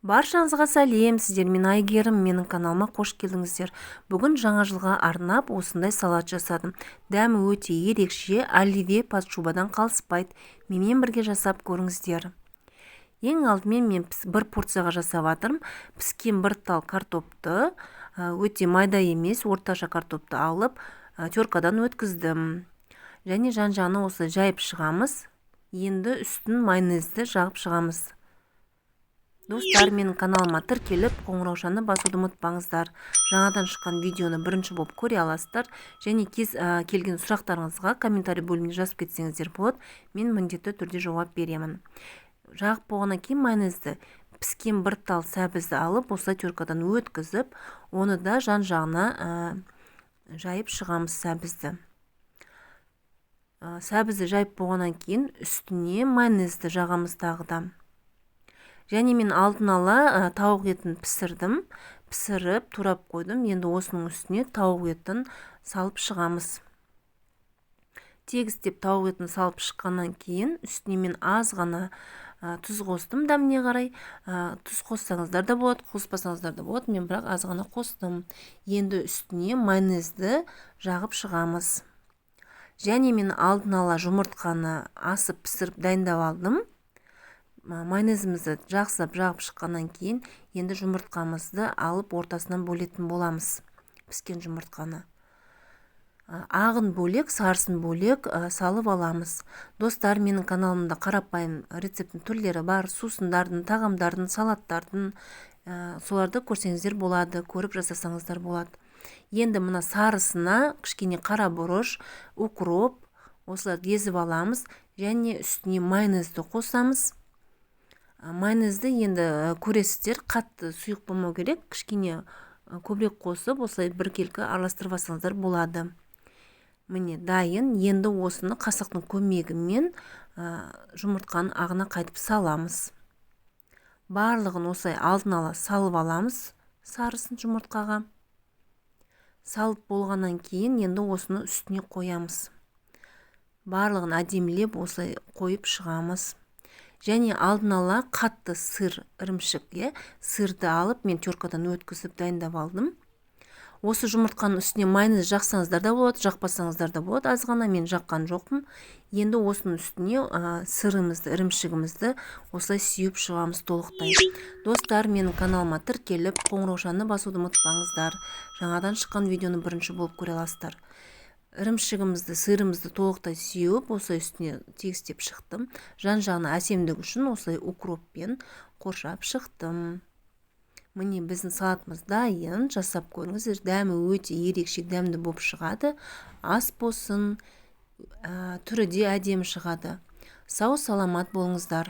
Баршаңызға сәлем, сіздермен Айгерім, менің каналыма қош келдіңіздер. Бүгін жаңа жылға арнап осындай салат жасадым. Дәмі өте ерекше, оливье подшубадан қалыспайды. Менімен бірге жасап көріңіздер. Ең алдымен мен бір порцияға жасап жатырмын. Піскен бір тал картопты, өте майда емес, орташа картопты алып, теркадан өткіздім. Және жан-жағына осы жайып шығамыз. Енді үстін майонезді жағып шығамыз. Достар, менің каналыма тіркеліп, қоңыраушаны басуды ұмытпаңыздар. Жаңадан шыққан видеоны бірінші болып көре аласыздар. Және келген сұрақтарыңызға комментарий бөліміне жазып кетсеңіздер болады. Мен міндетті түрде жауап беремін. Жағып болғаннан кейін майонезді піскен бір тал сәбізді алып, осылай теркадан өткізіп, оны да жан-жағына жайып шығамыз сәбізді. Сәбізді жайып болғаннан кейін үстіне майонезді жағамыз тағыда. Және мен алдын ала тауық етін пісіріп, турап қойдым. Енді осының үстіне тауық етін салып шығамыз. Тегістеп тауық етін салып шыққаннан кейін үстіне мен аз ғана тұз қостым дәміне қарай. Тұз қоссаңыздар да болады, қоспасаңыздар да болады. Мен бірақ аз ғана қостым. Енді үстіне майонезді жағып шығамыз. Және мен алдын ала жұмыртқаны асып пісіріп дайындап алдым. Майонезімізді жақсылап жағып шыққаннан кейін енді жұмыртқамызды алып ортасынан бөлетін боламыз. Піскен жұмыртқаны ағын бөлек, сарысын бөлек салып аламыз. Достар, менің каналымда қарапайым рецептің түрлері бар. Сусындардың, тағамдардың, салаттардың, соларды көрсеңіздер болады, көріп жасасаңыздар болады. Енді мына сарысына кішкене қара бұрыш, укроп осыларды езіп аламыз. Және үстіне майонезді қосамыз. Майонезді енді көресіздер, қатты сұйық болмау керек, кішкене көбірек қосып, осылай біркелкі араластырып алсаңыздар болады. Міне дайын. Енді осыны қасықтың көмегімен жұмыртқаның ағына қайтып саламыз. Барлығын осылай алдын ала салып аламыз сарысын жұмыртқаға. Салып болғаннан кейін енді осыны үстіне қоямыз. Барлығын әдемілеп осылай қойып шығамыз. Және алдын ала қатты сыр, ірімшік, сырды алып мен теркадан өткізіп дайындап алдым. Осы жұмыртқаның үстіне майонез жақсаңыздар да болады, жақпасаңыздар да болады. Аз ғана мен жаққан жоқпын. Енді осының үстіне сырымызды, ірімшігімізді осылай сүйіп шығамыз толықтай. Достар, менің каналыма тіркеліп, қоңыраушаны басуды ұмытпаңыздар. Жаңадан шыққан видеоны бірінші болып көре аласыздар. Ірімшігімізді, сырымызды толықтай сүйіп, осылай үстіне тегістеп шықтым. Жан-жағына әсемдік үшін осылай укроппен қоршап шықтым. Міне біздің салатымыз дайын, жасап көріңіздер. Дәмі өте ерекше, дәмді болып шығады. Ас болсын, түрі де әдемі шығады. Сау саламат болыңыздар.